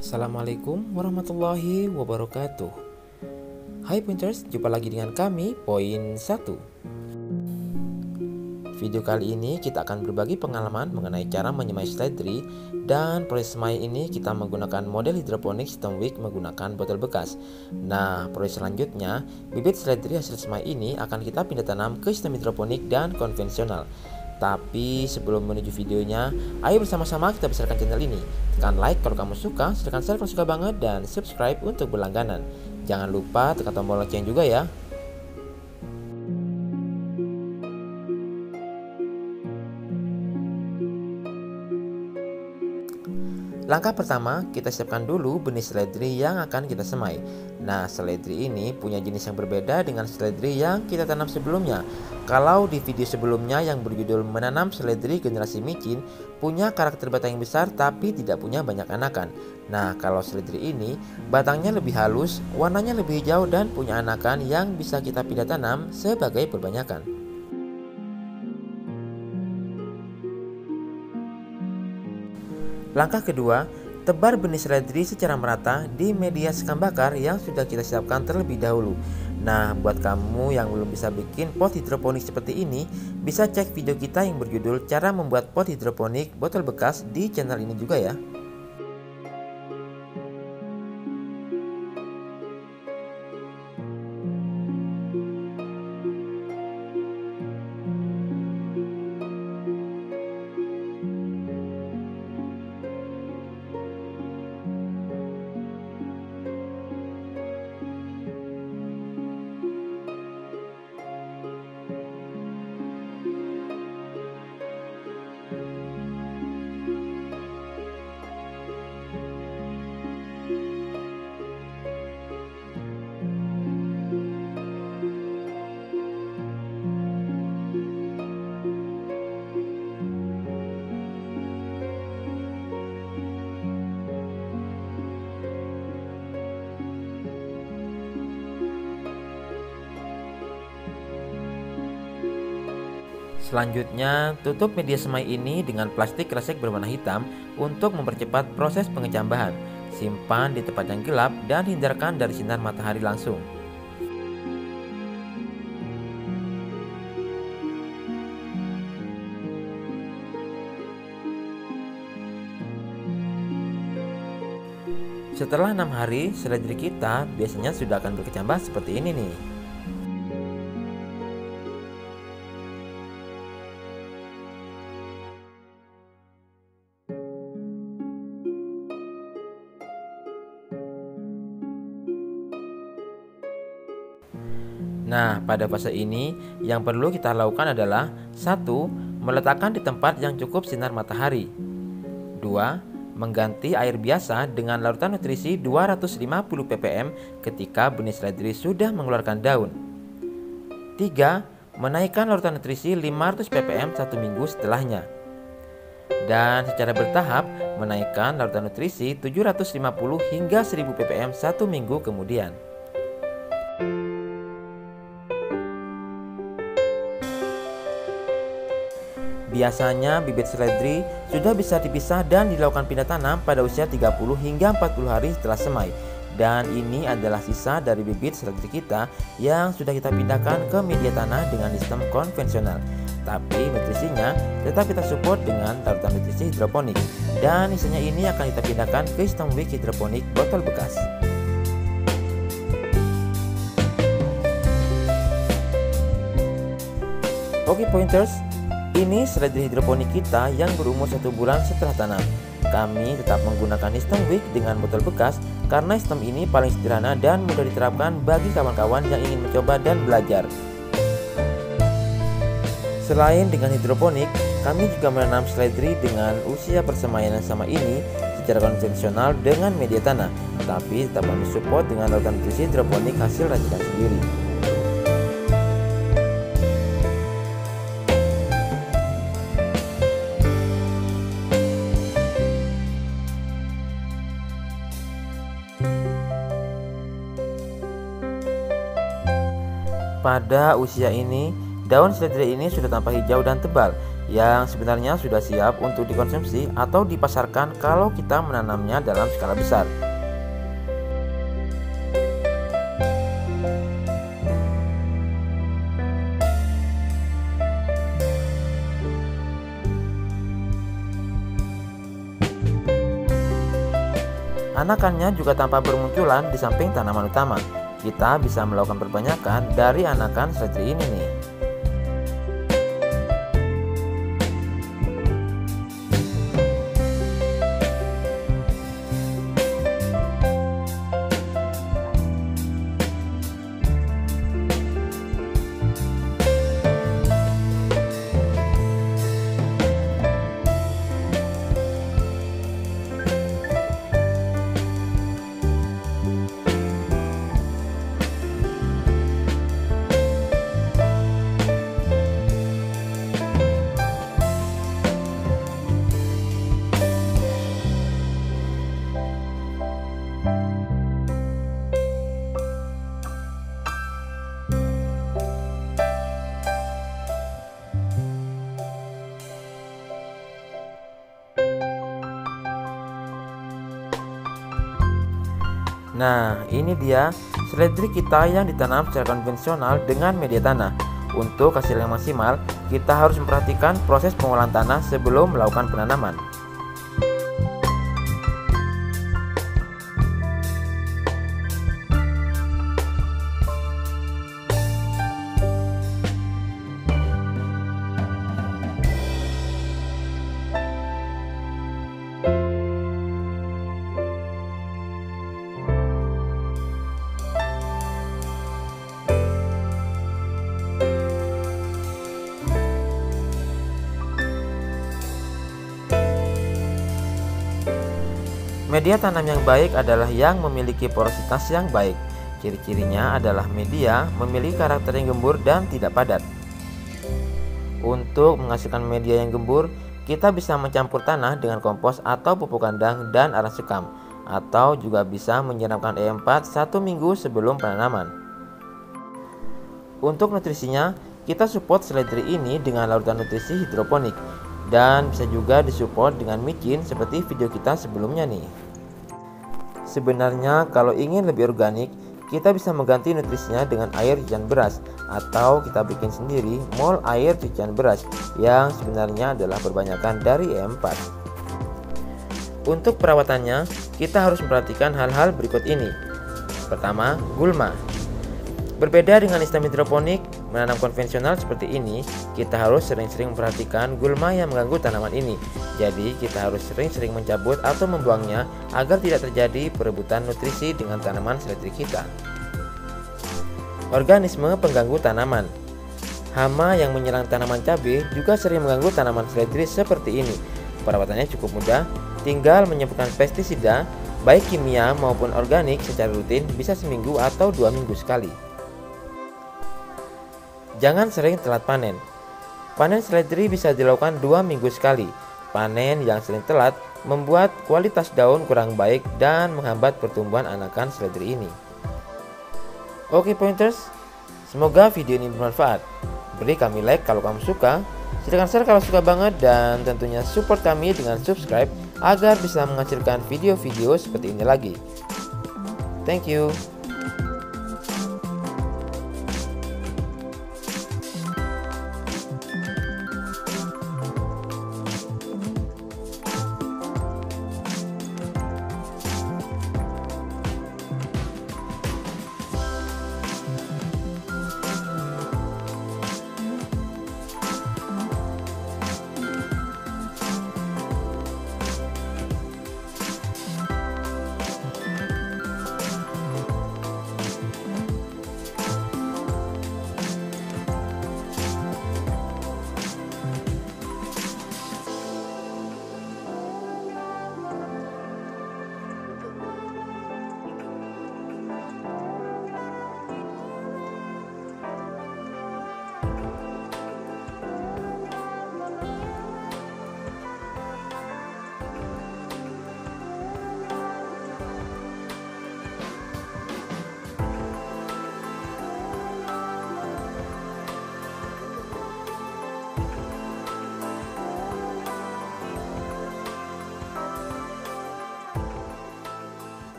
Assalamualaikum warahmatullahi wabarakatuh. Hai Pointers, jumpa lagi dengan kami Poin 1. Video kali ini kita akan berbagi pengalaman mengenai cara menyemai seledri. Dan proses semai ini kita menggunakan model hidroponik sistem wick menggunakan botol bekas. Nah, proses selanjutnya bibit seledri hasil semai ini akan kita pindah tanam ke sistem hidroponik dan konvensional. Tapi sebelum menuju videonya, ayo bersama-sama kita besarkan channel ini. Tekan like kalau kamu suka, silahkan share kalau suka banget, dan subscribe untuk berlangganan. Jangan lupa tekan tombol lonceng juga ya. Langkah pertama, kita siapkan dulu benih seledri yang akan kita semai. Nah, seledri ini punya jenis yang berbeda dengan seledri yang kita tanam sebelumnya. Kalau di video sebelumnya yang berjudul menanam seledri generasi micin, punya karakter batang yang besar tapi tidak punya banyak anakan. Nah, kalau seledri ini, batangnya lebih halus, warnanya lebih hijau dan punya anakan yang bisa kita pindah tanam sebagai perbanyakan. Langkah kedua, tebar benih seledri secara merata di media sekam bakar yang sudah kita siapkan terlebih dahulu. Nah, buat kamu yang belum bisa bikin pot hidroponik seperti ini, bisa cek video kita yang berjudul cara membuat pot hidroponik botol bekas di channel ini juga ya. Selanjutnya, tutup media semai ini dengan plastik kresek berwarna hitam untuk mempercepat proses pengecambahan. Simpan di tempat yang gelap dan hindarkan dari sinar matahari langsung. Setelah 6 hari, seledri kita biasanya sudah akan berkecambah seperti ini nih. Nah, pada fase ini yang perlu kita lakukan adalah 1. Meletakkan di tempat yang cukup sinar matahari. 2. Mengganti air biasa dengan larutan nutrisi 250 ppm ketika benih seledri sudah mengeluarkan daun. 3. Menaikkan larutan nutrisi 500 ppm 1 minggu setelahnya. Dan secara bertahap menaikkan larutan nutrisi 750 hingga 1000 ppm 1 minggu kemudian. Biasanya bibit seledri sudah bisa dipisah dan dilakukan pindah tanam pada usia 30 hingga 40 hari setelah semai. Dan ini adalah sisa dari bibit seledri kita yang sudah kita pindahkan ke media tanah dengan sistem konvensional. Tapi nutrisinya tetap kita support dengan larutan nutrisi hidroponik. Dan sisanya ini akan kita pindahkan ke sistem wick hidroponik botol bekas. Oke Pointers, ini seledri hidroponik kita yang berumur 1 bulan setelah tanam. Kami tetap menggunakan sistem wick dengan botol bekas karena sistem ini paling sederhana dan mudah diterapkan bagi kawan-kawan yang ingin mencoba dan belajar. Selain dengan hidroponik, kami juga menanam seledri dengan usia persemaian yang sama ini secara konvensional dengan media tanah, tapi tetap kami support dengan larutan nutrisi hidroponik hasil racikan sendiri. Pada usia ini, daun seledri ini sudah tampak hijau dan tebal yang sebenarnya sudah siap untuk dikonsumsi atau dipasarkan kalau kita menanamnya dalam skala besar. Anakannya juga tampak bermunculan di samping tanaman utama. Kita bisa melakukan perbanyakan dari anakan seledri ini nih. Nah, ini dia seledri kita yang ditanam secara konvensional dengan media tanah. Untuk hasil yang maksimal, kita harus memperhatikan proses pengolahan tanah sebelum melakukan penanaman. Media tanam yang baik adalah yang memiliki porositas yang baik. Ciri-cirinya adalah media memiliki karakter yang gembur dan tidak padat. Untuk menghasilkan media yang gembur, kita bisa mencampur tanah dengan kompos atau pupuk kandang dan arang sekam, atau juga bisa menyiramkan E4 1 minggu sebelum penanaman. Untuk nutrisinya, kita support seledri ini dengan larutan nutrisi hidroponik, dan bisa juga disupport dengan micin seperti video kita sebelumnya nih. Sebenarnya kalau ingin lebih organik, kita bisa mengganti nutrisinya dengan air cucian beras, atau kita bikin sendiri mol air cucian beras yang sebenarnya adalah perbanyakan dari E4. Untuk perawatannya, kita harus memperhatikan hal-hal berikut ini. Pertama, gulma. Berbeda dengan sistem hidroponik, menanam konvensional seperti ini, kita harus sering-sering memperhatikan gulma yang mengganggu tanaman ini. Jadi, kita harus sering-sering mencabut atau membuangnya agar tidak terjadi perebutan nutrisi dengan tanaman seledri kita. Organisme pengganggu tanaman. Hama yang menyerang tanaman cabai juga sering mengganggu tanaman seledri seperti ini. Perawatannya cukup mudah, tinggal menyemprotkan pestisida, baik kimia maupun organik secara rutin, bisa seminggu atau 2 minggu sekali. Jangan sering telat panen. Panen seledri bisa dilakukan 2 minggu sekali. Panen yang sering telat membuat kualitas daun kurang baik dan menghambat pertumbuhan anakan seledri ini. Oke pointers, semoga video ini bermanfaat. Beri kami like kalau kamu suka, silahkan share kalau suka banget, dan tentunya support kami dengan subscribe agar bisa menghasilkan video-video seperti ini lagi. Thank you.